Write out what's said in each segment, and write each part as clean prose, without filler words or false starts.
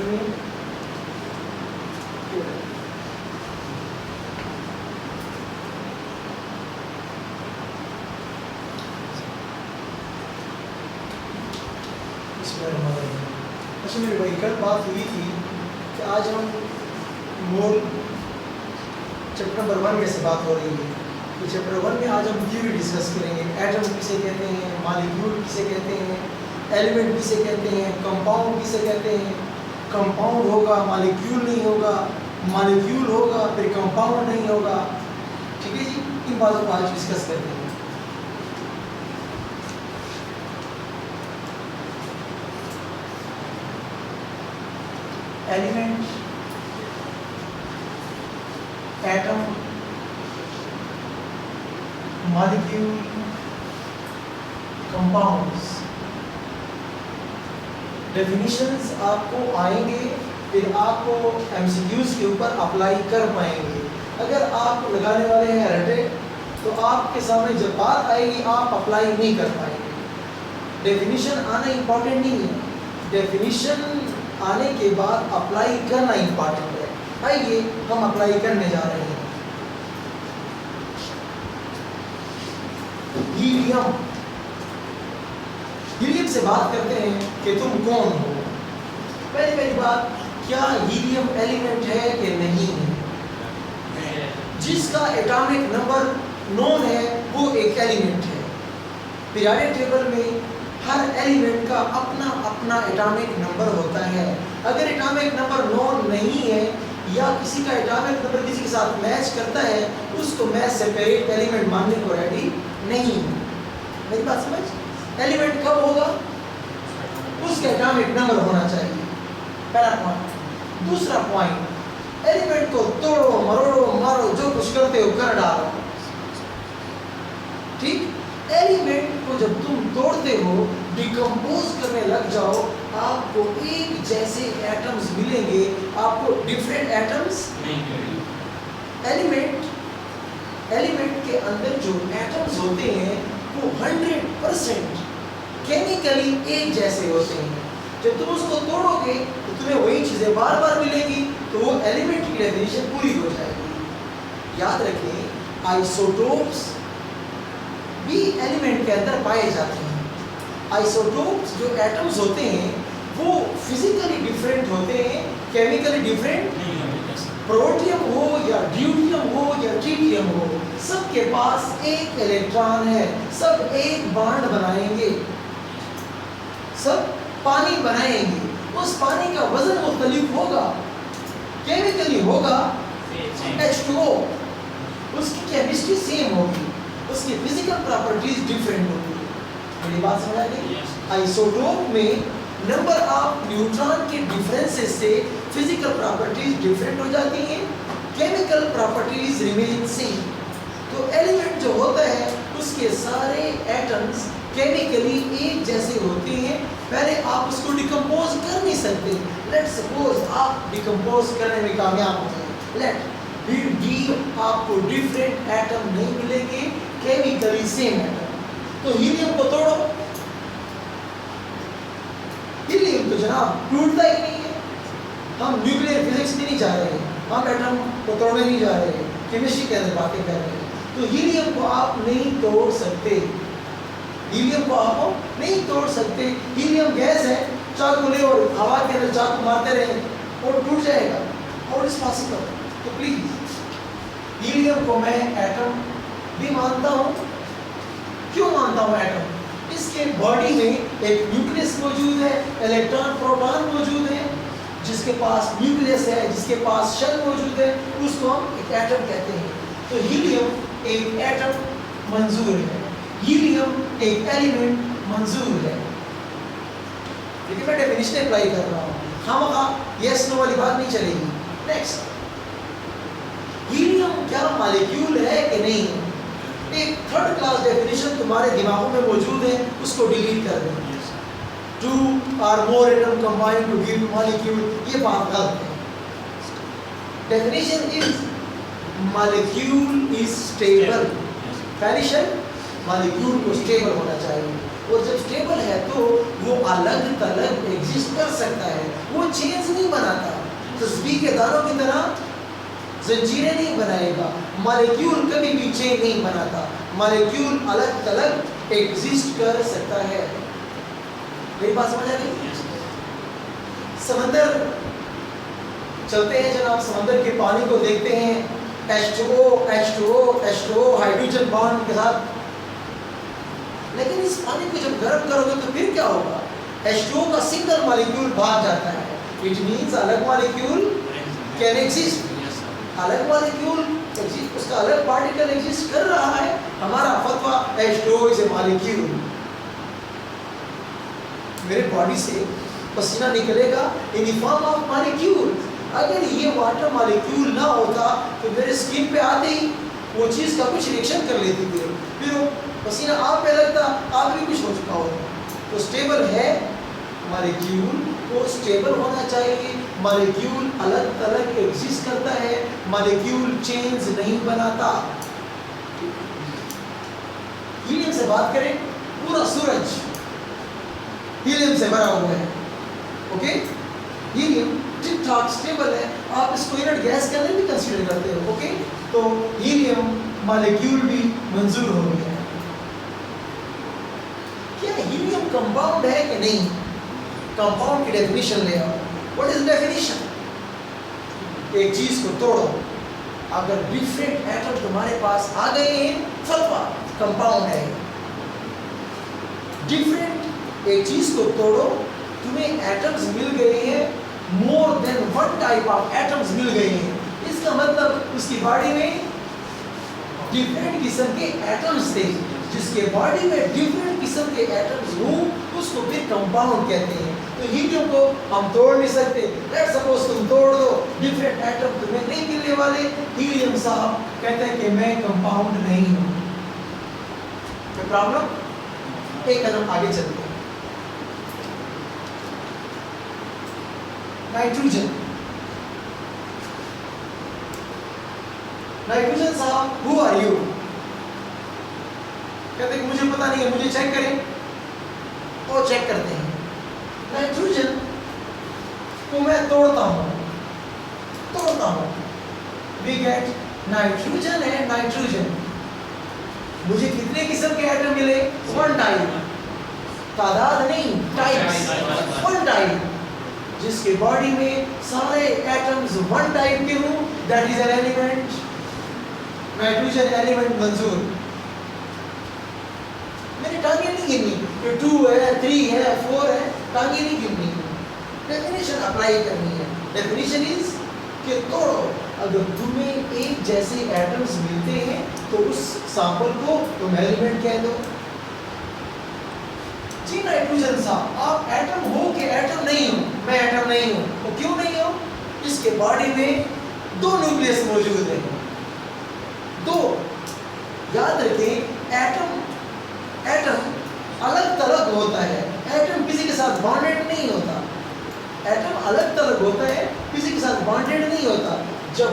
afternoon. अच्छा मेरे भाई कल बात हुई थी कि आज हम मोल चैप्टर नंबर 1 में से बात हो रही है। तो चैप्टर 1 में आज हम थ्योरी डिस्कस करेंगे। एटम किसे कहते हैं, मॉलिक्यूल किसे कहते हैं, एलिमेंट किसे कहते हैं, कंपाउंड किसे कहते हैं। कंपाउंड होगा मॉलिक्यूल नहीं होगा, मॉलिक्यूल होगा फिर कंपाउंड नहीं होगा। ठीक है जी, इन बातों को आज डिस्कस करते हैं। एलिमेंट, एटम, मॉलिक्यूल, कंपाउंड्स, डेफिनिशंस आपको आएंगे, फिर आपको एमसीक्यूज के ऊपर अप्लाई कर पाएंगे। अगर आप लगाने वाले हैं रटे तो आपके सामने जब बात आएगी आप अप्लाई नहीं कर पाएंगे। डेफिनिशन आना इंपॉर्टेंट नहीं है, डेफिनिशन आने के बाद अप्लाई करना इंपॉर्टेंट है। आइए हम अप्लाई करने जा रहे हैं। हीलियम, हीलियम से बात करते हैं कि तुम कौन हो। पहली बात, क्या हीलियम एलिमेंट है कि नहीं है? जिसका एटॉमिक नंबर नोन है वो एक एलिमेंट है। पीरियोडिक टेबल में हर एलिमेंट का अपना अपना एटॉमिक नंबर होता है। अगर एटॉमिक नंबर नोन नहीं है या किसी का एटॉमिक नंबर किसी के साथ मैच करता है, उसको मैं सेपरेट एलिमेंट मानने को रेडी नहीं हूँ। मेरी बात समझ? एलिमेंट कब होगा? उसका एटॉमिक नंबर होना चाहिए, पहला पॉइंट। दूसरा पॉइंट, एलिमेंट को तोड़ो मरोड़ो मारो जो कुछ करते हो कर डालो। ठीक, एलिमेंट को जब तुम तोड़ते हो, डिकम्पोज करने लग जाओ, आपको एक जैसे एटम्स मिलेंगे, आपको डिफरेंट एटम्स नहीं मिलेंगे। एलिमेंट के अंदर जो एटम्स होते हैं वो 100% केमिकली एक जैसे होते हैं। जब तुम उसको तोड़ोगे तो तुम्हें वही चीजें बार बार मिलेगी, तो वो एलिमेंट की डेफिनेशन पूरी हो जाएगी। याद रखें, आइसोटोप्स भी एलिमेंट के अंदर पाए जाते हैं। आइसोटोप्स जो एटम्स होते हैं वो फिजिकली डिफरेंट होते हैं, केमिकली डिफरेंट नहीं होते। प्रोटियम हो या ड्यूटियम हो या ट्रिटियम हो, सबके पास एक इलेक्ट्रॉन है, सब एक बॉन्ड बनाएंगे, सब पानी बनाएंगे। उस पानी का वजन मुख्तलिफ होगा, केमिकली होगा H2O, उसकी केमिस्ट्री सेम होगी, उसकी फिजिकल प्रॉपर्टीज डिफरेंट होगी। मेरी बात समझ आ गई? आइसोटोप में नंबर ऑफ न्यूट्रॉन के डिफरेंसेस से फिजिकल प्रॉपर्टीज डिफरेंट हो जाती हैं, केमिकल प्रॉपर्टीज रिमेन सेम। तो एलिमेंट जो होता है उसके सारे एटम्स केमिकली एक जैसे होते हैं। पहले आप उसको डिकम्पोज कर नहीं सकते। लेट सपोज आप डिकम्पोज करने में कामयाब हो जाए, लेट फिर भी आपको डिफरेंट एटम नहीं मिलेंगे, केमिकली सेम एटम। तो हीलियम को तोड़ो, हीलियम तो जनाब टूटता ही नहीं है। हम न्यूक्लियर फिजिक्स में नहीं जा रहे हैं, हम एटम को तोड़ने नहीं जा रहे हैं, केमिस्ट्री के अंदर बातें कर रहे हैं। तो हीलियम को आप नहीं तोड़ सकते, हीलियम को आप नहीं तोड़ सकते। हीलियम गैस है, चाकू ले और हवा के अंदर चाकू मारते रहे और टूट जाएगा, और इस पॉसिबल। तो प्लीज हीलियम को मैं एटम भी मानता हूँ। क्यों मानता हूँ एटम? इसके बॉडी में एक न्यूक्लियस मौजूद है, इलेक्ट्रॉन प्रोटॉन मौजूद है, जिसके पास न्यूक्लियस है, जिसके पास शेल मौजूद है, उसको हम एक एटम कहते हैं। तो हीलियम एक एटम मंजूर है, हीलियम एक एलिमेंट मंजूर है। लेकिन मैं डेफिनेशन अप्लाई कर रहा हूँ, हम यस नो वाली बात नहीं चलेगी। नेक्स्ट, हीलियम क्या मॉलिक्यूल है कि नहीं? एक थर्ड क्लास डेफिनेशन तुम्हारे दिमागों में मौजूद है, उसको डिलीट कर दें। टू और more atom combine to give molecule, ये बात गलत है। Definition is molecule is stable. पहली शर्त, मॉलिक्यूल को स्टेबल होना चाहिए। और जब स्टेबल है तो वो अलग थलग एग्जिस्ट कर सकता है, वो चेंज नहीं बनाता, तस्बीह के दानों की तरह जंजीरें नहीं बनाएगा। मॉलिक्यूल कभी भी चेन नहीं बनाता, मॉलिक्यूल अलग थलग एग्जिस्ट कर सकता है। मेरी बात समझ आ गई? समंदर चलते हैं जनाब, समंदर के पानी को देखते हैं, H2O H2O H2O hydrogen bond के साथ, लेकिन इस पानी को जब गर्म करोगे तो फिर क्या होगा? H2O का सिंगल मॉलिक्यूल भाग जाता है। इट मींस अलग मॉलिक्यूल कैन एग्जिस्ट, अलग मॉलिक्यूल उसका अलग पार्टिकल एग्जिस्ट कर रहा है। हमारा फतवा H2O इज ए मॉलिक्यूल। मेरे बॉडी से पसीना निकलेगा in the form of molecule. अगर ये वाटर मॉलिक्यूल ना होता तो मेरे स्किन पे आते ही वो चीज़ का कुछ रिएक्शन कर लेती थी, फिर वो पसीना आप पे लगता, आप भी कुछ हो चुका होता। तो स्टेबल है मॉलिक्यूल, वो स्टेबल होना चाहिए। मॉलिक्यूल अलग थलग एग्जिस्ट करता है, मॉलिक्यूल चेंज नहीं बनाता। हीलियम से बात करें, पूरा सूरज हीलियम से भरा हुआ है, ओके? हीलियम ठीक ठाक स्टेबल है, आप इसको इनर्ट गैस के अंदर भी कंसीडर करते हो, ओके? तो हीलियम मॉलिक्यूल भी मंजूर हो गया है। क्या हीलियम कंपाउंड है कि नहीं? कंपाउंड की डेफिनेशन ले आओ। What is definition? एक चीज को तोड़ो, अगर डिफरेंट एटम तुम्हारे पास आ गए हैं, फतवा कंपाउंड है। डिफरेंट एक चीज को तोड़ो, तुम्हें एटम्स मिल गए हैं, more than one type of atoms मिल गए हैं, इसका मतलब उसकी बॉडी में डिफरेंट किस्म के एटम्स थे। जिसके बॉडी में डिफरेंट किस्म के एटम्स हो उसको फिर कंपाउंड कहते हैं। तो हीलियम को हम तोड़ नहीं सकते। लेट्स सपोज तुम तोड़ दो, डिफरेंट एटम तुम्हें नहीं मिलने वाले। हीलियम साहब कहते हैं कि मैं कंपाउंड नहीं हूं। कोई प्रॉब्लम? एक कदम आगे चलते हैं। नाइट्रोजन, नाइट्रोजन साहब हु आर यू? कहते हैं मुझे पता नहीं है, मुझे चेक करें। और चेक करते हैं। नाइट्रोजन को मैं तोड़ता हूं, वी गेट नाइट्रोजन है नाइट्रोजन। मुझे कितने किस्म के एटम मिले? वन टाइप, तादाद नहीं, टाइप्स, वन टाइप। जिसके बॉडी में सारे एटम्स वन टाइप के हों, that is an element. Nitrogen element मंजूर। मेरी टांगे नहीं गिननी, 2 है, 3 है, 4 है, टांगे नहीं गिननी, डेफिनेशन अप्लाई करनी है। डेफिनेशन इज कि तोड़ो, अगर तुम्हें एक जैसे एटम्स मिलते हैं तो उस सैंपल को तुम एलिमेंट कह दो। जी नाइट्रोजन साहब आप एटम हो कि एटम नहीं हो? मैं एटम नहीं हूं। तो क्यों नहीं हो? इसके बॉडी में 2 न्यूक्लियस मौजूद है, 2। याद रखें एटम अलग थलग होता है, एटम किसी के साथ बॉन्डेड नहीं होता। एटम अलग थलग होता है, किसी के साथ बॉन्डेड नहीं होता। जब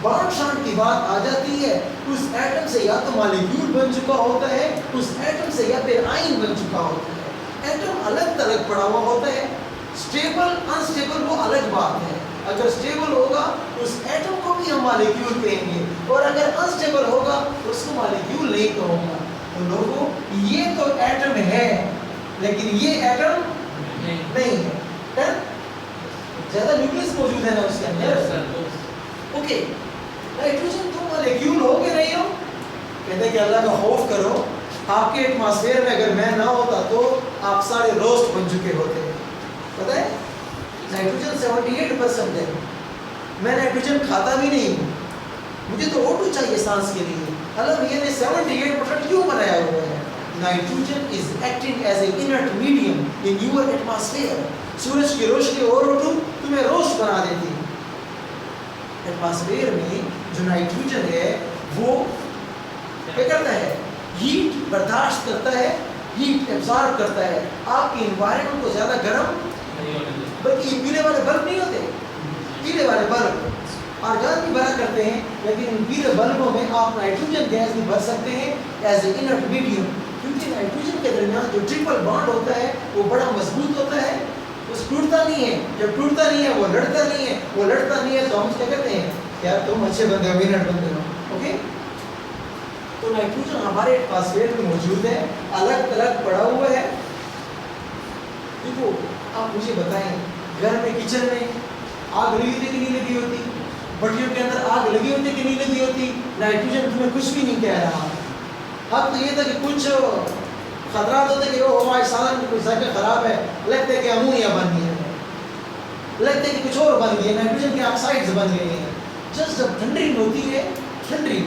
बॉन्ड शांत की बात आ जाती है, उस एटम से या तो मॉलिक्यूल बन चुका होता है, उस एटम से या फिर आयन बन चुका होता है। एटम अलग थलग पड़ा हुआ होता है। स्टेबल अनस्टेबल वो अलग बात है। अगर स्टेबल होगा उस एटम को भी हम मॉलिक्यूल कहेंगे, और अगर अनस्टेबल होगा उसको मॉलिक्यूल नहीं कहूँगा। तो लोगों ये तो एटम है लेकिन ये एटम नहीं है। ज्यादा न्यूक्लियस मौजूद है ना उसके अंदर। ओके, नाइट्रोजन तो मॉलिक्यूल हो कि नहीं हो? कहते कि अल्लाह का खौफ करो, आपके एटमॉस्फेयर में अगर मैं ना होता तो आप सारे रोस्ट बन चुके होते। पता है नाइट्रोजन 78% है। मैं नाइट्रोजन खाता भी नहीं हूँ, मुझे तो O2 चाहिए सांस के लिए। अल्लाह भैया ने 78% क्यों बनाया हुआ है? Nitrogen is acting as a inert medium in your atmosphere. सूरज की रोशनी और O2 तुम्हें रोस्ट बना देती है। एटमॉस्फेयर में जो नाइट्रोजन है वो क्या करता है? हीट बर्दाश्त करता है, हीट एब्जॉर्ब करता है। आपके इन्वायरमेंट को ज़्यादा गर्म, बल्कि ये पीले वाले बल्ब नहीं होते, पीले वाले बल्ब आर्गन भी भरा करते हैं, लेकिन इन पीले बल्बों में आप नाइट्रोजन गैस भी भर सकते हैं एज ए इनर्ट मीडियम। क्योंकि नाइट्रोजन के दरमियान जो ट्रिपल बॉन्ड होता है वो बड़ा मजबूत होता है, वो टूटता नहीं है। जब टूटता नहीं है वो लड़ता नहीं है, वो लड़ता नहीं है तो हम क्या कहते हैं, यार तुम अच्छे बंदे हो, विनर बंदे हो। ओके, तो नाइट्रोजन हमारे एटमॉस्फेयर में मौजूद है, अलग अलग पड़ा हुआ है। देखो आप मुझे बताएं, घर में किचन में आग लगी होती कि नहीं लगी होती, भट्टियों के अंदर आग लगी होती कि नहीं लगी होती, नाइट्रोजन तुम्हें कुछ भी नहीं कह रहा। अब तो ये था कि कुछ खतरा होते कि वो आज सालन की कुछ जायका खराब है, लगता है कि अमोनिया बन गई है, लगता है कि कुछ और बन गई है, नाइट्रोजन के ऑक्साइड्स बन गए हैं। जस्ट जब ठंडी होती है, ठंडी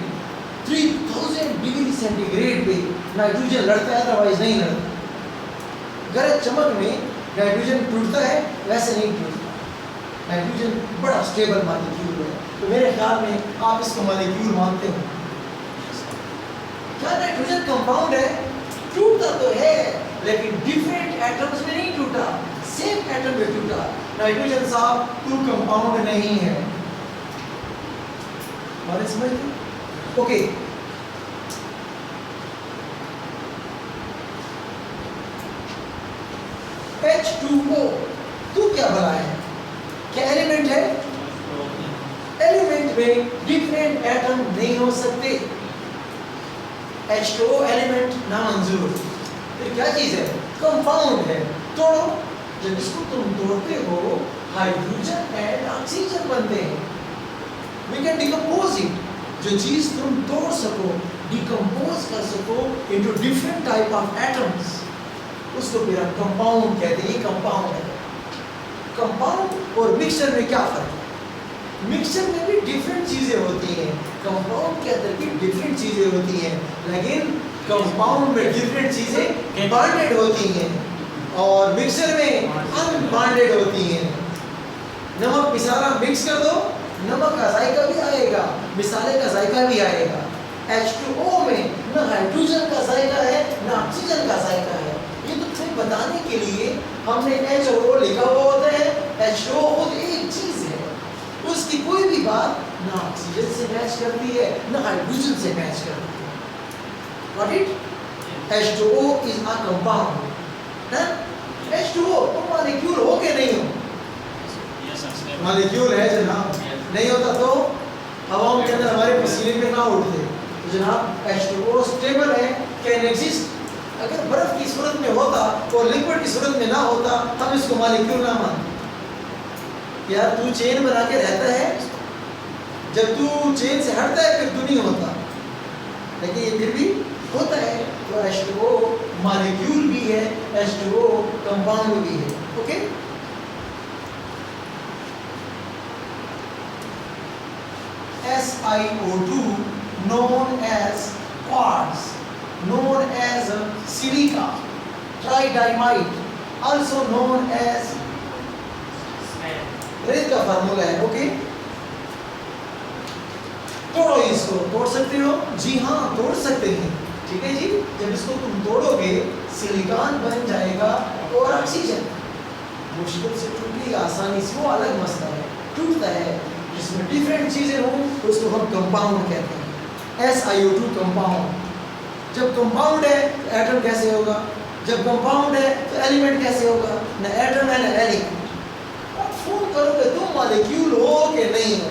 3000 डिग्री सेंटीग्रेड पे नाइट्रोजन लड़ता है, अदरवाइज नहीं लड़ता। गरज चमक में नाइट्रोजन टूटता है, वैसे नहीं टूटता। नाइट्रोजन बड़ा स्टेबल मॉलिक्यूल है, तो मेरे ख्याल में आप इसको मॉलिक्यूल मानते हो। क्या नाइट्रोजन कंपाउंड है? टूटता तो है, लेकिन डिफरेंट एटम्स में नहीं टूटा, सेम एटम में टूटा। नाइट्रोजन साहब टू कंपाउंड नहीं है। बात समझ गए? ओके, H2O तू क्या भला है? क्या एलिमेंट है? एलिमेंट में डिफरेंट एटम नहीं हो सकते। H2O एलिमेंट नामंजूर। फिर क्या चीज है? कंपाउंड है। तोड़ो, जब इसको तुम तोड़ते हो हाइड्रोजन एंड ऑक्सीजन बनते हैं। We can decompose it। जो चीज तुम तोड़ सको, डिकम्पोज कर सको into different type of atoms, उसको फिर हम कंपाउंड कहते हैं। ये कंपाउंड है। कंपाउंड और मिक्सचर में क्या फर्क है? मिक्सचर में भी डिफरेंट चीजें होती हैं, कंपाउंड के अंदर भी डिफरेंट चीजें होती हैं, लेकिन कंपाउंड में डिफरेंट चीजें बॉन्डेड होती हैं और मिक्सचर में अनबॉन्डेड होती हैं। नमक मिसाला मिक्स कर दो, नमक का जायका भी आएगा, मिसाले का जायका भी आएगा। H2O में न हाइड्रोजन का जायका है न ऑक्सीजन का जायका है। ये तो तुम्हें बताने के लिए हमने H और O लिखा हुआ होता है। H2O खुद एक चीज है, उसकी कोई भी बात ना ऑक्सीजन से मैच करती है ना हाइड्रोजन से मैच करती है। Got it? H2O is a compound. H2O तुम मॉलिक्यूल हो के नहीं हो? मॉलिक्यूल है जनाब। नहीं होता तो हवाओं के अंदर हमारे पसीने में ना उड़ते। तो जनाब H2O स्टेबल है, कैन एग्जिस्ट। अगर बर्फ की सूरत में होता और लिक्विड की सूरत में ना होता, हम इसको मॉलिक्यूल ना मानते। यार तू चेन बना के रहता है, जब तू चेन से हटता है फिर तू नहीं होता, लेकिन ये फिर भी होता है। तो H2O मॉलिक्यूल भी है, H2O कंपाउंड भी है। Okay, SiO2 known as quartz, known as silica, tridymite, also known as रेत का फार्मूला है। ओके, तोड़ो इसको। तोड़ सकते हो? जी हाँ, तोड़ सकते हैं। ठीक है जी, जब इसको तुम तोड़ोगे सिलिकॉन बन जाएगा और ऑक्सीजन। मुश्किल से टूटेगा, आसानी से वो अलग मसला है। टूटता है, जिसमें डिफरेंट चीजें हों तो उसको हम कंपाउंड कहते हैं। SiO2 compound. जब कंपाउंड है तो एटम कैसे होगा? जब कंपाउंड है तो एलिमेंट कैसे होगा? न एटम है न एलिमेंट। अब फोन करोगे तुम मॉलिक्यूल हो कि नहीं हो?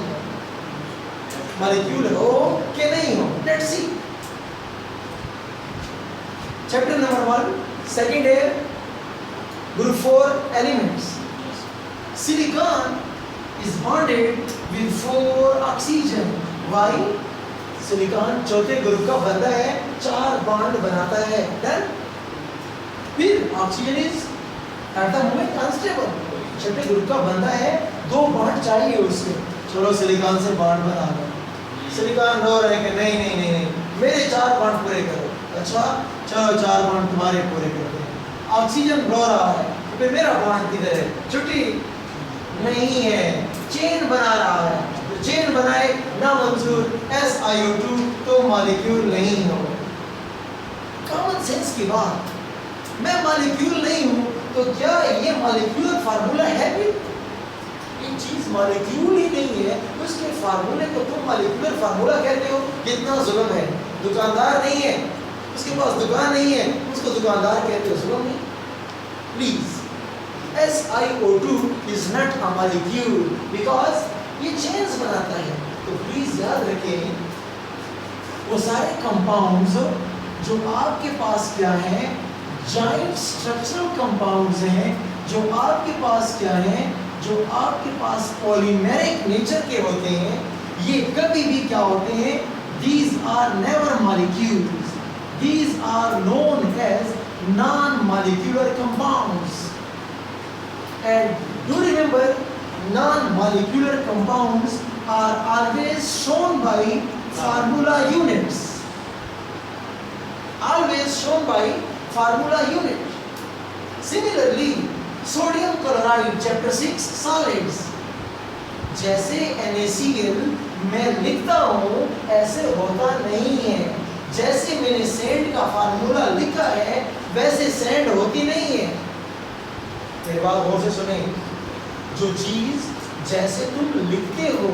मॉलिक्यूल हो कि नहीं हो? Let's see. Chapter number 1, second है group 4 elements. Silicon is bonded with 4 oxygen. Why? Silicon चौथे ग्रुप का बनता है, 4 बॉन्ड बनाता है। डन। फिर oxygen is at the moment unstable. छठे ग्रुप का बनता है, 2 बॉन्ड चाहिए उसके। चलो सिलिकॉन से बॉन्ड बना लो। सिलिकॉन रो रहे कि नहीं नहीं नहीं नहीं, मेरे 4 बॉन्ड पूरे करो। अच्छा चलो 4 बॉन्ड तुम्हारे पूरे कर दो। ऑक्सीजन रो रहा है तो मेरा बॉन्ड किधर है? छुट्टी नहीं है, चेन बना रहा है। तो चेन बनाए ना मंजूर, SiO2 तो मॉलिक्यूल नहीं हो। कॉमन सेंस की बात। मैं मॉलिक्यूल नहीं हूं तो क्या ये मॉलिक्यूलर फार्मूला है भी? ये चीज मॉलिक्यूल ही नहीं है, उसके फार्मूले को तुम मॉलिक्यूलर फार्मूला कहते हो। कितना जुल्म है। दुकानदार नहीं है, उसके पास दुकान नहीं है, उसको दुकानदार कहते हो, सुनो नहीं। Please, SiO2 is not a molecule because ये चेन्स बनाता है। तो प्लीज याद रखें, वो सारे कंपाउंड्स जो आपके पास क्या है, जॉइंट स्ट्रक्चरल कंपाउंड्स हैं, जो आपके पास क्या है, जो आपके पास पॉलीमेरिक नेचर के होते हैं, ये कभी भी क्या होते हैं, these are never molecules, these are known as non-molecular compounds. And do remember, non-molecular compounds are always shown by formula units, always shown by formula unit. Similarly, sodium chloride chapter 6 solids, जैसे NaCl मैं लिखता हूँ ऐसे होता नहीं है, जैसे मैंने सैंड का फार्मूला लिखा है वैसे सैंड होती नहीं है। मेरी बात गौर से सुने, जो चीज जैसे तुम लिखते हो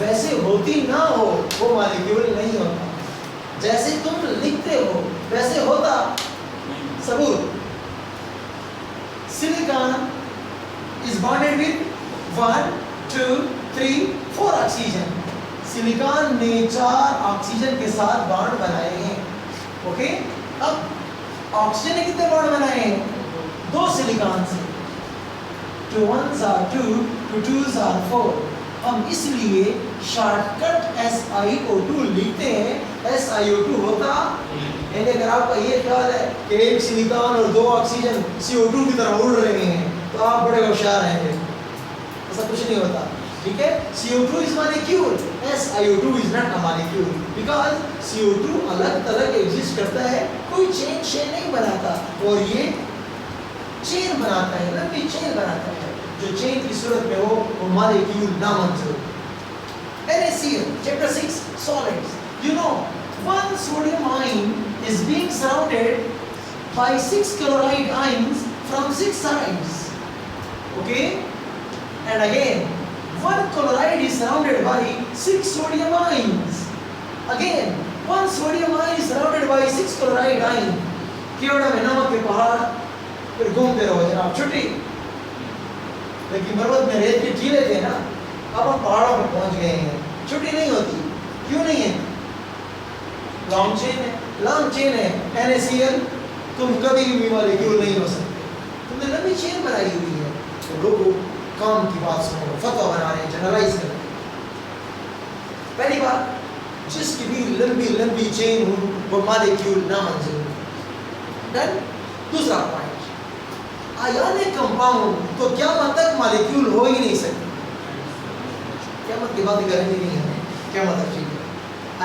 वैसे होती ना हो वो मॉलिक्यूल नहीं होता, जैसे तुम लिखते हो वैसे होता। सबूत, silicon is bonded with 1, 2, 3, 4 oxygen. Silicon ने 4 ऑक्सीजन के साथ बॉन्ड बनाए हैं। ओके, अब ऑक्सीजन ने कितने बॉन्ड बनाए हैं? 2 सिलिकॉन से। 2 1s are 2, 2 2s are 4। हम इसलिए शॉर्टकट SiO2 लिखते हैं, SiO2 होता। यानी अगर आपका ये ख्याल है कि एक सिलिकॉन और 2 ऑक्सीजन CO2 की तरह उड़ रहे हैं तो आप बड़े होशियार हैं, ऐसा कुछ नहीं होता। ठीक है, CO2 is molecule, SiO2 is not a molecule because CO2 अलग अलग एग्जिस्ट करता है, कोई चेन नहीं बनाता, और ये चेन बनाता है, लंबी चेन बनाता है। जो चेन की सूरत में हो वो मॉलिक्यूल नामंजूर। NaCl chapter 6 solids, you know, one sodium ion is being surrounded by 6 chloride ions from 6 sides. Okay, and again one chloride is surrounded by 6 sodium ions. Again one sodium ion is surrounded by 6 chloride ions. केवड़ा में नमक के पहाड़ फिर घूमते रहो जनाब, छुट्टी। लेकिन मरवत में रेत के टीले थे ना, अब हम पहाड़ों पर पहुंच गए हैं, छुट्टी नहीं होती। क्यों नहीं है? लॉन्ग चेन है, लॉन्ग चेन है। NaCl तुम कभी भी मॉलिक्यूल नहीं हो सकते, तुमने लंबी चेन बनाई हुई है। तो लोगों काम की बात सुनो, फतवा बना रहे हैं, जनरलाइज कर रहे हैं। पहली बात, जिसकी भी लंबी लंबी चेन हो वो मॉलिक्यूल नामंजूर। डन। दूसरा पॉइंट, आयनिक कंपाउंड तो क्या मतलब मॉलिक्यूल हो ही नहीं सकते। क्या मतलब की बात करेंगे नहीं है, क्या मतलब? ठीक है,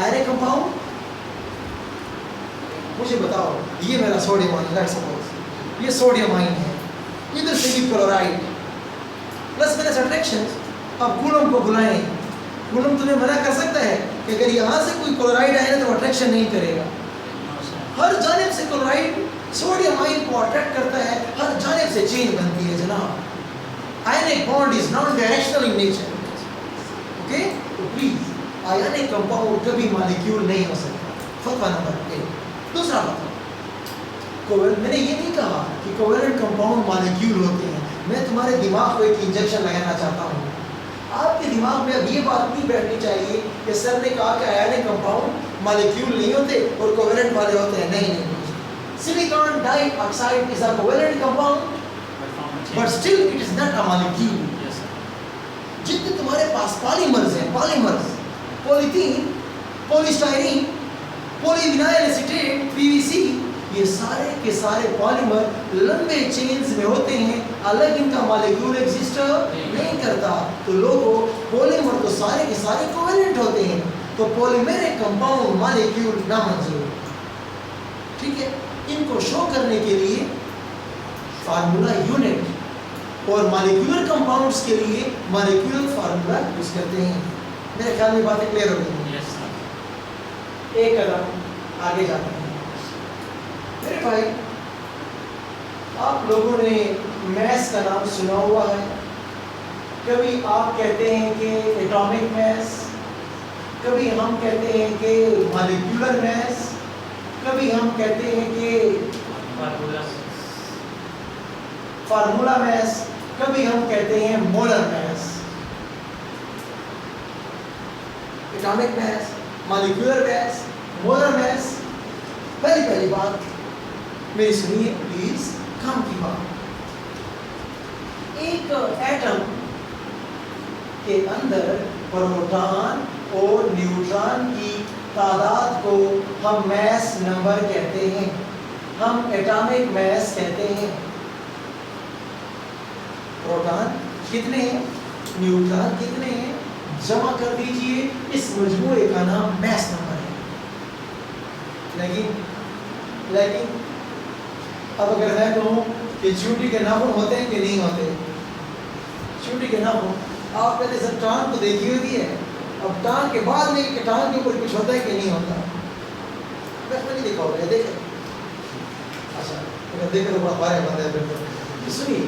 आयनिक कंपाउंड मुझे बताओ, ये मेरा सोडियम आयन, लेट्स सपोज ये सोडियम आयन है, इधर से भी क्लोराइड प्लस माइनस अट्रैक्शन। अब कूलम को बुलाएं, कूलम तुम्हें मना कर सकता है कि अगर यहाँ से कोई क्लोराइड आए तो अट्रैक्शन नहीं करेगा। हर जानिब से क्लोराइड सोडियम आयन को अट्रैक्ट करता है, हर जानिब से चेन बनती है जनाब। Ionic bond is non directional in nature. Okay, तो प्लीज आयनिक कंपाउंड कभी मॉलिक्यूल नहीं हो सकता। फतवा नंबर 1। दूसरा फतवा, मैंने ये नहीं कहा कि कोवेलेंट कंपाउंड मॉलिक्यूल होते हैं। मैं तुम्हारे दिमाग को एक इंजेक्शन लगाना चाहता हूँ। आपके दिमाग में अब ये बात नहीं बैठनी चाहिए कि सर ने कहा कि आयनिक कंपाउंड मॉलिक्यूल नहीं होते और कोवेलेंट वाले होते हैं। नहीं नहीं, silicon dioxide is a covalent compound but still it is not a molecule. जितने तुम्हारे पास पॉलीमर्स हैं, polymers, polythene, polystyrene, polyvinyl acetate, PVC, ये सारे के सारे पॉलीमर लंबे चेन्स में होते हैं, अलग इनका मॉलिक्यूल एग्जिस्ट नहीं करता। तो लोगों, पॉलीमर तो सारे के सारे कोवेलेंट होते हैं, तो पॉलीमेरिक कंपाउंड मॉलिक्यूल नामंजूर। ठीक है, इनको शो करने के लिए फार्मूला यूनिट और मॉलिक्यूलर कंपाउंड्स के लिए मॉलिक्यूलर फार्मूला यूज करते हैं। मेरे ख्याल में बातें क्लियर हो गई। एक कदम आगे जाते हैं। मेरे भाई, आप लोगों ने मैथ्स का नाम सुना हुआ है। कभी आप कहते हैं कि एटॉमिक मैथ्स, कभी हम कहते हैं कि मॉलिक्यूलर मैथ्स, कभी हम कहते हैं कि फार्मूला मास, कभी हम कहते हैं molar mass, atomic mass, molecular mass, molar mass. पहली बात मेरी सुनिए प्लीज, काम की बात। एक एटम के अंदर प्रोटॉन और न्यूट्रॉन की तादाद को हम मास नंबर कहते हैं, हम एटॉमिक मास कहते हैं। प्रोटॉन कितने हैं, न्यूट्रॉन कितने हैं, जमा कर दीजिए, इस मजमूए का नाम मास नंबर है। लेकिन अब अगर मैं कहूँ कि चूंटी के नाखून होते हैं कि नहीं होते, चूंटी के नाखून, आप पहले सब टांग को देखी होती है, अब टांग के बाद में कि टांग के ऊपर कुछ होता है कि नहीं होता, बस नहीं देखा होगा, देखे अच्छा अगर देखे तो बड़ा भारी बंदा है। बिल्कुल सुनिए,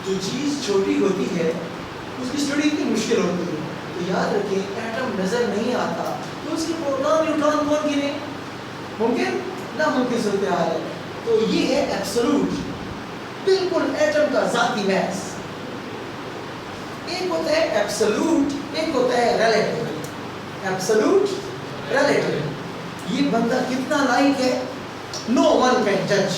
जो चीज़ छोटी होती है उसकी स्टडी इतनी मुश्किल होती है, तो याद रखें एटम नजर नहीं आता तो उसके प्रोटॉन न्यूट्रॉन कौन गिने, मुमकिन ना मुमकिन सूरत हाल है। तो ये है एब्सोल्यूट, बिल्कुल एटम का ज़ाती मास। एक होता है एब्सोल्यूट, एक होता है रिलेटिव। Absolute, relative. ये बंदा कितना लाइक है, नो वन कैन जज।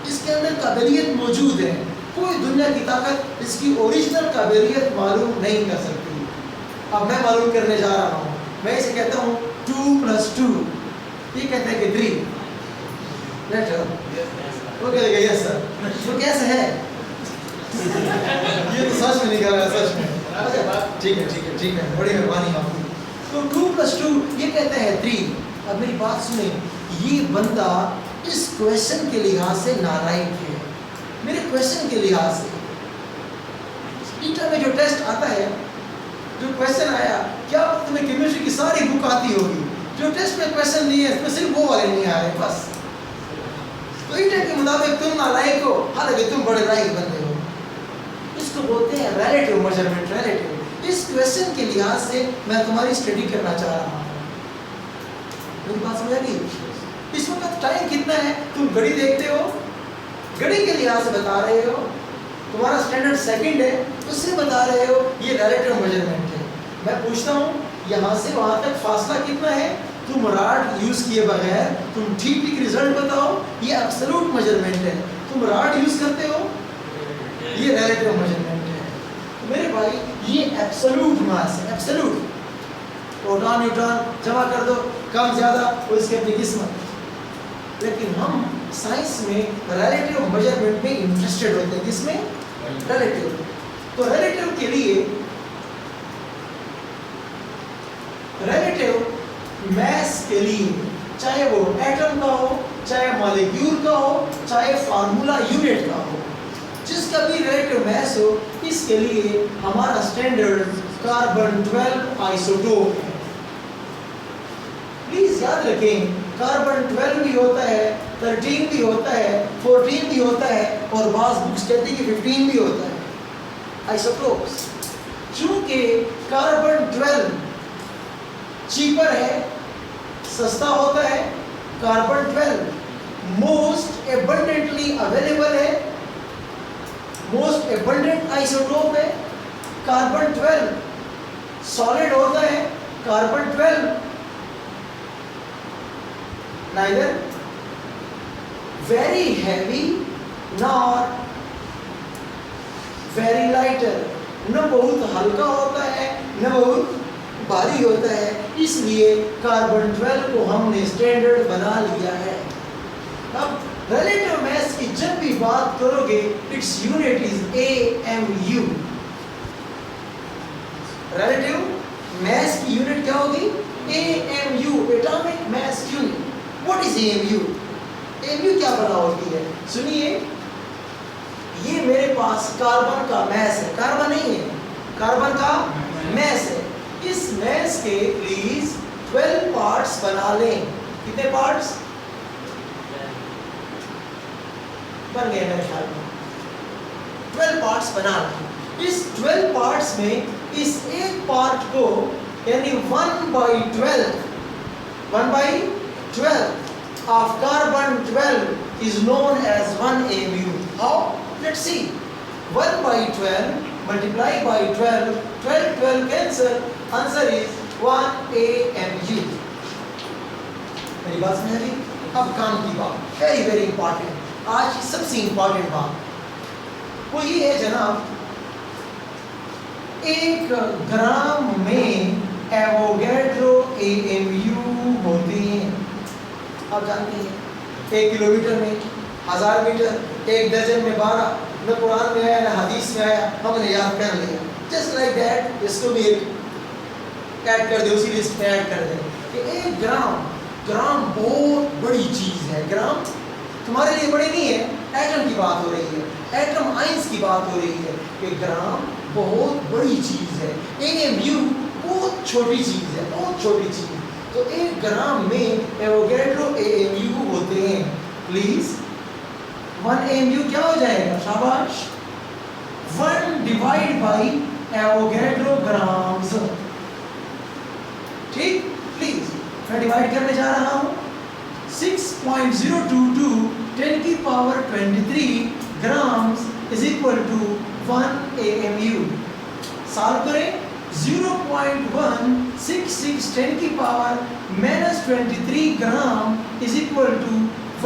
इसके अंदर काबिलियत मौजूद है, कोई दुनिया की ताकत इसकी ओरिजिनल काबिलियत मालूम नहीं कर सकती। अब मैं मालूम करने जा रहा हूँ, मैं इसे कहता हूँ 2 + 2, ये कहते हैं कि 3। वो कहेगा यस सर, वो कैसे है ये तो सच में निकल रहा है, सच में। ठीक है, बड़ी मेहरबानी आपकी। तो 2 + 2 ये कहते हैं 3। अब मेरी बात सुने, ये बंदा इस क्वेश्चन के लिहाज से नालायक है, मेरे क्वेश्चन के लिहाज से। ईटा में जो टेस्ट आता है, जो क्वेश्चन आया, क्या तुम्हें केमिस्ट्री की सारी बुक आती होगी, जो टेस्ट में क्वेश्चन नहीं है इसमें सिर्फ वो वाले नहीं आ रहे बस। तो ईटा के मुताबिक तुम नालायक हो, हालांकि तुम बड़े लायक बंदे हो। इसको बोलते हैं रिलेटिव मेजरमेंट। रिलेटिव, इस क्वेश्चन के लिहाज से मैं तुम्हारी स्टडी करना चाह रहा हूँ। मेरी बात समझ आएगी? इस वक्त टाइम कितना है, तुम घड़ी देखते हो, घड़ी के लिहाज से बता रहे हो, तुम्हारा स्टैंडर्ड सेकंड है, उससे बता रहे हो ये रिलेटिव मेजरमेंट है। मैं पूछता हूँ यहाँ से वहाँ तक फासला कितना है, तुम राड यूज़ किए बगैर तुम ठीक रिजल्ट बताओ, ये एब्सोल्यूट मेजरमेंट है। तुम राड यूज़ करते हो, ये रिलेटिव मेजरमेंट है। तो मेरे भाई ये एब्सोल्यूट मास है, एब्सोल्यूट। प्रोटॉन न्यूट्रॉन जमा कर दो, कम ज़्यादा वो इसकी अपनी किस्मत। लेकिन हम साइंस में रिलेटिव मेजरमेंट में इंटरेस्टेड होते हैं, किसमें, रिलेटिव। तो रिलेटिव के लिए, रिलेटिव मास के लिए, चाहे वो एटम का हो, चाहे मॉलिक्यूल का हो, चाहे फार्मूला यूनिट का हो, जिसका भी रिलेटिव मास हो, इसके लिए हमारा स्टैंडर्ड कार्बन 12 आइसोटोप है। प्लीज याद रखें, कार्बन 12 भी होता है, 13 भी होता है, 14 भी होता है, और बाज़ बुक्स कहती है कि 15 भी होता है आइसोटोप्स। चूंकि कार्बन 12 चीपर है, सस्ता होता है, कार्बन 12 मोस्ट एबंडेंटली अवेलेबल है, मोस्ट एबंडेंट आइसोटोप है। कार्बन 12 सॉलिड होता है, carbon 12 neither very heavy nor very lighter, न बहुत हल्का होता है न बहुत भारी होता है। इसलिए कार्बन 12 को हमने स्टैंडर्ड बना लिया है। अब रिलेटिव मास की जब भी बात करोगे, its unit is AMU। Relative mass की यूनिट क्या होगी, AMU, atomic mass unit. What is AMU? AMU क्या बना होती है, सुनिए। ये मेरे पास कार्बन का मास है, कार्बन नहीं है, कार्बन का मास है। इस मास के प्लीज 12 पार्ट्स बना लें। कितने पार्ट्स बन गए मेरे ख्याल में? 12 पार्ट्स बना लें। इस 12 पार्ट्स में इस एक पार्ट को, यानी 1/12 1 by 12 of carbon 12 is known as 1 AMU. How? Let's see. 1 by 12 multiply by 12, 12 cancel, answer is 1 AMU. मेरी बात समझ रही? अब काम की बात, वेरी इंपॉर्टेंट, आज की सबसे इंपॉर्टेंट बात वो ये है जनाब, 1 ग्राम में एवोगैड्रो AMU होते हैं। आप जानते हैं 1 किलोमीटर में 1000 मीटर, 1 दर्जन में 12, न कुरान में आया न हदीस में आया, हमने याद कर लिया। जस्ट लाइक दैट इसको भी एक ऐड कर दे, उसी लिस्ट में ऐड कर दे कि 1 ग्राम बहुत बड़ी चीज़ है। ग्राम तुम्हारे लिए बड़ी नहीं है, एटम की बात हो रही है, एटम आइंस की बात हो रही है कि ग्राम बहुत बड़ी चीज़ है, AMU बहुत छोटी चीज़ है, बहुत छोटी चीज़। तो 1 ग्राम में एवोगैड्रो AMU होते हैं। प्लीज 1 AMU क्या हो जाएगा? शाबाश, 1 डिवाइड बाई एवोगैड्रो ग्राम्स। ठीक, प्लीज मैं डिवाइड करने जा रहा हूँ। 6.022 10 की power 23 grams is equal to 1 AMU। Solve करें। 0.166 10 की power -23 gram is equal to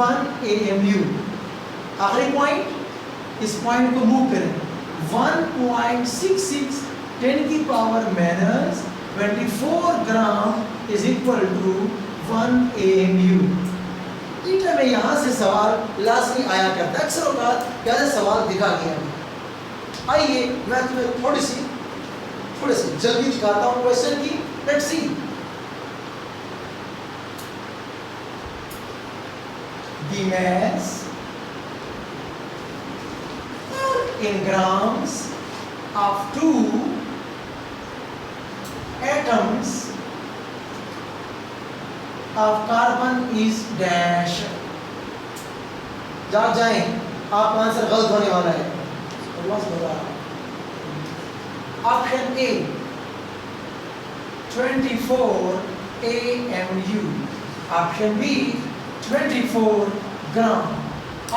1 AMU। आखिरी पॉइंट, इस पॉइंट को मूव करें। 1.66 10 की power -24 gram is equal to 1 AMU। ईटा में यहाँ से सवाल लाजमी आया करता है, अक्सर औकात क्या सवाल दिखा गया। आइए मैं तुम्हें थोड़ी सी जल्दी दिखाता हूँ क्वेश्चन की। Let's see. The mass in grams of 2 atoms of carbon is dash। जाग जाएं, आपका आंसर गलत होने वाला है। Option A 24 AMU, option B 24 gram,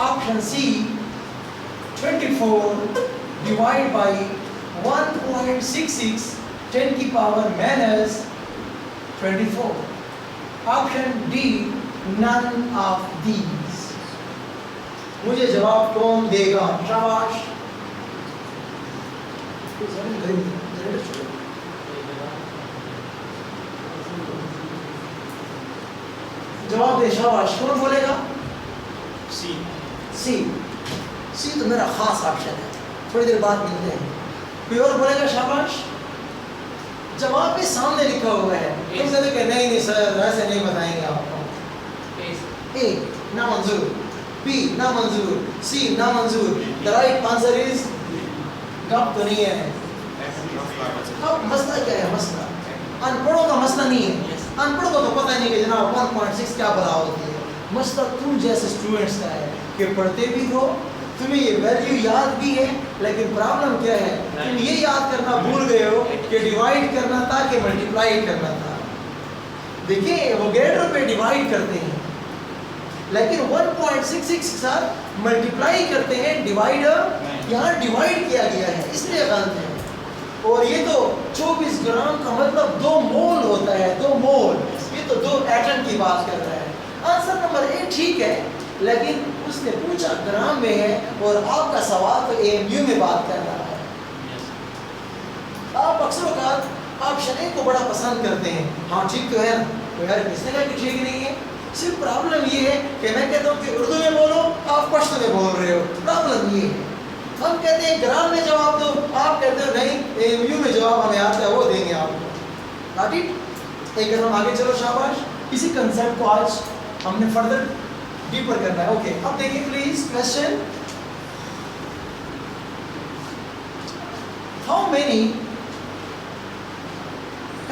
option C 24 divide by 1.66 10 की power -24, option D none of these. मुझे जवाब कौन देगा? शाबाश। जवाब दे, शाबाश। कौन बोलेगा? सी। सी तो मेरा खास ऑप्शन है, थोड़ी देर बाद मिलते हैं। कोई और बोलेगा? शाबाश। जवाब भी सामने लिखा हुआ है, तुम कहते कि नहीं सर ऐसे नहीं बताएंगे आपको। ए ना मंजूर, बी ना मंजूर, सी ना मंजूर। द राइट आंसर इज गप तो नहीं है। अब मसला क्या है? मसला अनपढ़ों का मसला नहीं है। अनपढ़ों को तो पता नहीं कि जनाब 1.6 क्या बला होती है। मसला तुम जैसे स्टूडेंट्स का है कि पढ़ते भी हो, तुम्हें ये वैल्यू याद भी है, लेकिन प्रॉब्लम क्या है? तुम ये याद करना भूल गए हो कि डिवाइड करना था कि मल्टीप्लाई करना था। देखिए एवोगैड्रो पे डिवाइड करते हैं, लेकिन 1.66 के साथ मल्टीप्लाई करते हैं। डिवाइडर यहाँ डिवाइड किया गया है, इसलिए गलत है। और ये तो 24 ग्राम का मतलब 2 मोल होता है, 2 मोल। ये तो 2 एटम की बात कर रहा है। आंसर नंबर ए ठीक है, लेकिन उसने पूछा ग्राम में है और आपका सवाल तो AMU में बात कर रहा है। आप अक्सर औकात ऑप्शन ए को बड़ा पसंद करते हैं। हाँ ठीक तो है ना, तो यार किसने कहा कि ठीक नहीं है। सिर्फ प्रॉब्लम ये है कि मैं कहता हूँ कि उर्दू में बोलो, आप पश्तो में बोल रहे हो। प्रॉब्लम ये है, हम कहते हैं ग्राम में जवाब दो, आप कहते हो नहीं AMU में जवाब हमें आता है, वो देंगे आपको। Got it? एक हम आगे चलो, शाबाश। इसी कंसेप्ट को आज हमने फर्दर डीपर करना है। ओके, अब देखिए please question. How many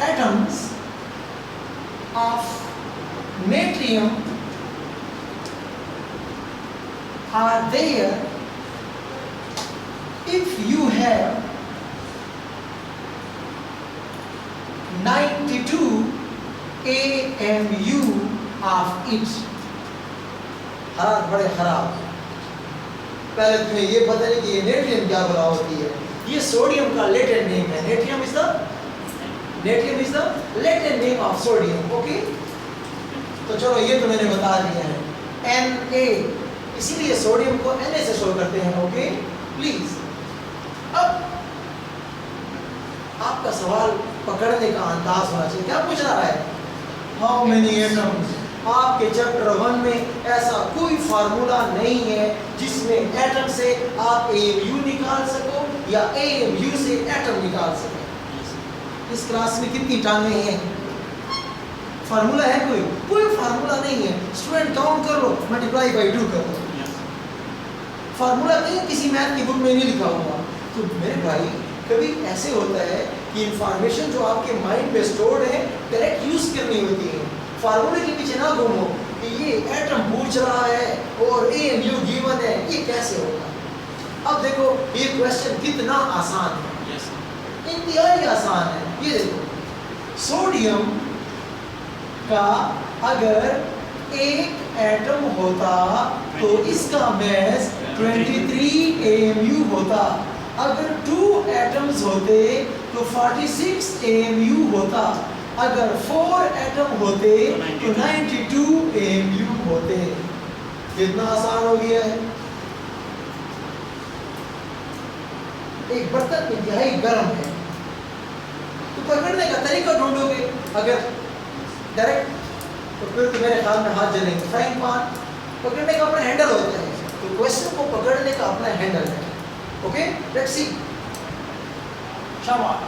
atoms of natrium are there if you have 92 AMU of it। हालात बड़े खराब। पहले तुम्हें ये पता नहीं कि ये नेट्रियम क्या बला होती है। ये सोडियम का लैटिन नेम है। Natrium is the Latin name of sodium. Okay, तो चलो ये तो मैंने बता दिया है। Na, इसीलिए सोडियम को Na से शो करते हैं। Okay please. अब आपका सवाल पकड़ने का अंदाज होना चाहिए। क्या पूछ रहा है? How many atoms. आपके चैप्टर 1 में ऐसा कोई फार्मूला नहीं है जिसमें एटम से आप AMU निकाल सको या AMU से एटम निकाल सको। इस क्लास में कितनी टांगें हैं? फार्मूला है कोई फार्मूला नहीं है। स्टूडेंट काउंट कर लो, मल्टीप्लाई बाई 2 कर लो। फार्मूला कहीं किसी मैथ की बुक में नहीं लिखा हुआ। तो मेरे भाई कभी ऐसे होता है कि इंफॉर्मेशन जो आपके माइंड में स्टोर्ड है डायरेक्ट यूज करनी होती है। फार्मूले के पीछे ना घूमो कि ये एटम पूछ रहा है और AMU गिवन है, ये कैसे होगा। अब देखो ये क्वेश्चन कितना आसान है। इंतहाई आसान है। ये देखो सोडियम का अगर एक एटम होता तो इसका मास 23 AMU होता। अगर 2 एटम्स होते तो 46 AMU होता। अगर 4 एटम होते तो 92 AMU होते। कितना आसान हो गया है। एक बर्तन इंतहाई गर्म है तो पकड़ने का तरीका ढूंढोगे। अगर डायरेक्ट तो फिर तो मेरे ख्याल में हाथ जलेंगे। फ्राइंग पैन पकड़ने का अपना हैंडल होता है, तो क्वेश्चन को पकड़ने का अपना हैंडल है। Okay let's see. शाबाश।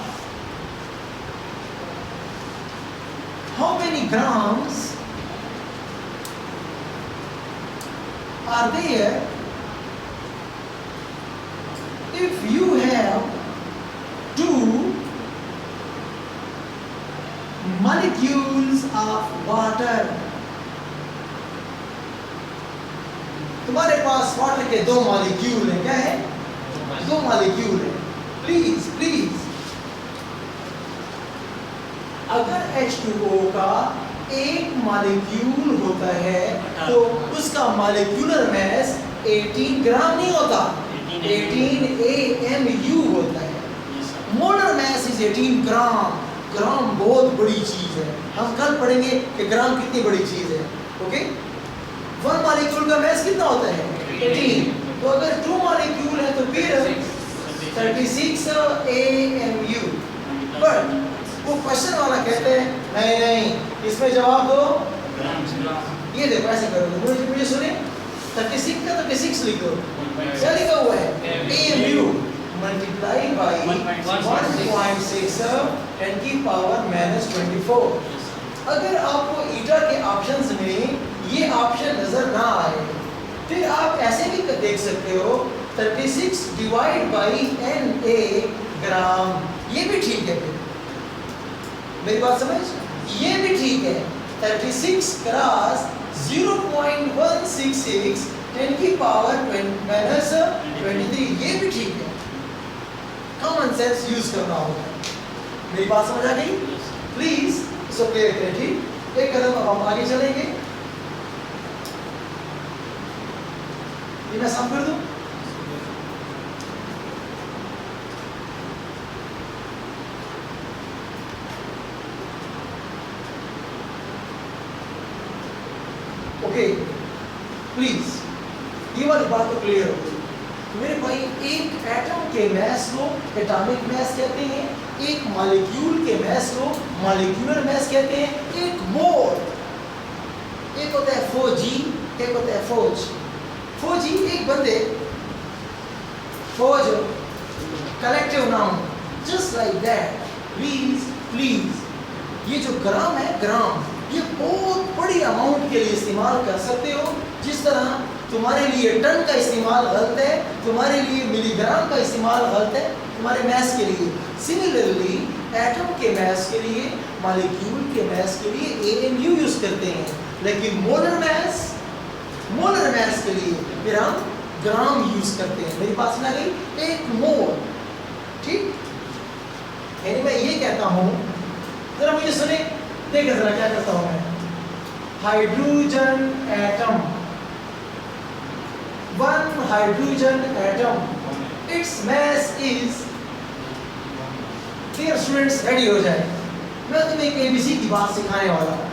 How many grams are there if you have 2 molecules of water? तुम्हारे पास वाटर के 2 मॉलिक्यूल हैं। क्या है? 2 मॉलिक्यूल हैं। प्लीज अगर H2O का एक मॉलिक्यूल होता है तो उसका मॉलिक्यूलर मास 18 ग्राम नहीं होता, 18 AMU होता है। मोलर मास इज 18 ग्राम। ग्राम बहुत बड़ी चीज है। हम कल पढ़ेंगे कि ग्राम कितनी बड़ी चीज है। ओके 1 मॉलिक्यूल का मास कितना होता है? 18। तो अगर 2 मॉलिक्यूल है तो फिर 36 AMU। बट वो क्वेश्चन वाला कहते हैं नहीं इसमें जवाब दो। ये देखो ऐसे करो, मुझे सुने 36 का 36 लिख दो। क्या लिखा हुआ है? AMU मल्टीप्लाई बाई 1.6 10 की पावर -24। अगर आपको ईटा के ऑप्शंस में ये ऑप्शन नजर ना आए फिर आप ऐसे भी देख सकते हो 36 डिवाइड बाई NA ग्राम। ये भी ठीक है। फिर मेरी बात समझ? ये भी ठीक है। 36 क्रॉस 0.166 10 की पावर -23 ये भी ठीक है। कॉमन सेंस यूज करना होगा। मेरी बात समझ आ गई? प्लीज इसको क्लियर करें। ठीक, एक कदम अब हम आगे चलेंगे। ये मैं सम कर दूं? ओके प्लीज ये वाली बात तो क्लियर हो गई। मेरे भाई एक एटम के मास को एटॉमिक मास कहते हैं, एक मॉलिक्यूल के मास को मॉलिक्यूलर मास कहते हैं। एक मोल, एक होता है फौजी, एक होता है फौज। फौजी एक बंदे, फौज collective noun, just like that. Please ये जो ग्राम है, ग्राम ये बहुत बड़ी अमाउंट के लिए इस्तेमाल कर सकते हो। जिस तरह तुम्हारे लिए टन का इस्तेमाल गलत है, तुम्हारे लिए मिलीग्राम का इस्तेमाल गलत है, तुम्हारे मैथ्स के लिए। सिमिलरली एटम के मैथ्स के लिए, मॉलिक्यूल के मैथ्स के लिए AMU यूज करते हैं, लेकिन मोलर मैथ्स के लिए फिर हम ग्राम यूज करते हैं। मेरी बात सुना गई? एक मोल। ठीक, यानी मैं ये कहता हूं, जरा मुझे सुने, देखिए जरा क्या करता हूं मैं, hydrogen atom, one hydrogen atom, its mass is, dear students ready हो जाए, मैं तुम्हें एक एबीसी की बात सिखाने वाला हूं,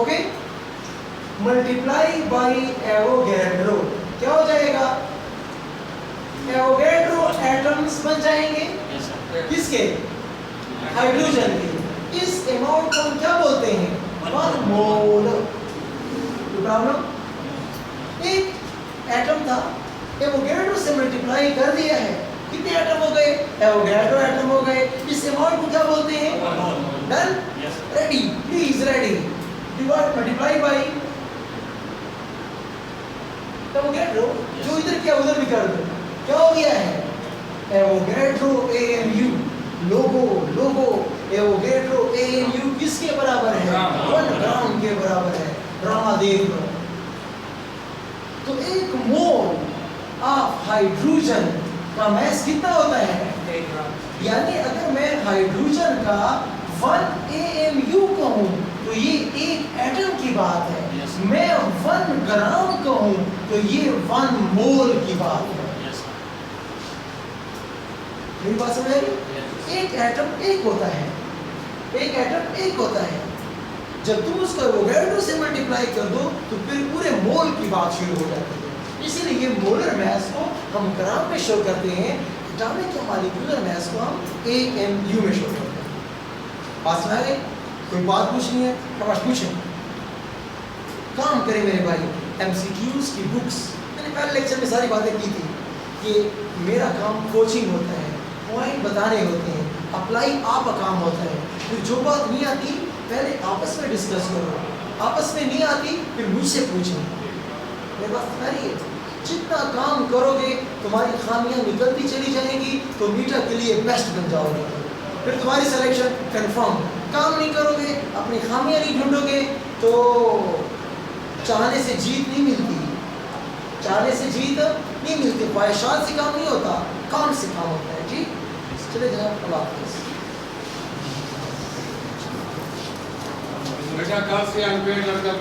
ओके। मल्टीप्लाई बाय एवोगैड्रो, क्या हो जाएगा, एवोगैड्रो एटम्स बन जाएंगे किसके, हाइड्रोजन के। इस अमाउंट को हम क्या बोलते हैं, 1 मोल। प्रॉब्लम, एक एटम था, एवोगैड्रो से मल्टीप्लाई कर दिया है, कितने एटम हो गए, एवोगैड्रो एटम हो गए। इस अमाउंट को क्या बोलते हैं, done, ready, please ready, divide multiply by Avogadro, जो इधर क्या उधर भी कर दो, क्या हो गया है, एवोगैड्रो AMU, लोगो लोगो, एवोगैड्रो AMU किसके बराबर है, 1 ग्राम के बराबर है। ड्रामा देख लो। तो 1 मोल ऑफ हाइड्रोजन का मास कितना होता है, 1 ग्राम। यानी अगर मैं हाइड्रोजन का 1 AMU कहूं तो ये एक एटम की बात है, मैं 1 ग्राम कहूं तो ये 1 मोल की बात है। मेरी बात समझ आई? एक एटम एक होता है, एक एटम एक होता है। जब तुम उसको एवोगैड्रो से मल्टीप्लाई कर दो तो फिर पूरे मोल की बात शुरू हो जाती है। इसीलिए ये मोलर मास को हम ग्राम में शो करते हैं, एटॉमिक या मॉलिक्यूलर मास को हम AMU में शो करते हैं। बात समझ आई? कोई बात पूछनी है, प्रकाश पूछें। काम करें मेरे भाई, MCQs की बुक्स, मैंने पहले लेक्चर में सारी बातें की थी कि मेरा काम कोचिंग होता है, पॉइंट बताने होते हैं, अप्लाई आपका काम होता है। फिर जो बात नहीं आती पहले आपस में डिस्कस करो, आपस में नहीं आती फिर मुझसे पूछें। मेरे बात बता रही है? जितना काम करोगे तुम्हारी खामियां निकलती चली जाएंगी तो मीटा के लिए बेस्ट बन जाओगे, फिर तुम्हारी सिलेक्शन कंफर्म। काम नहीं करोगे, अपनी खामियां नहीं ढूंढोगे तो चाहने से जीत नहीं मिलती, चाहने से जीत नहीं मिलती। ख्वाहिशात से काम नहीं होता, काम से काम होता है। ठीक, चले जनाब, अल्लाह हाफ़िज़। बेटा कल से अनपेड लड़का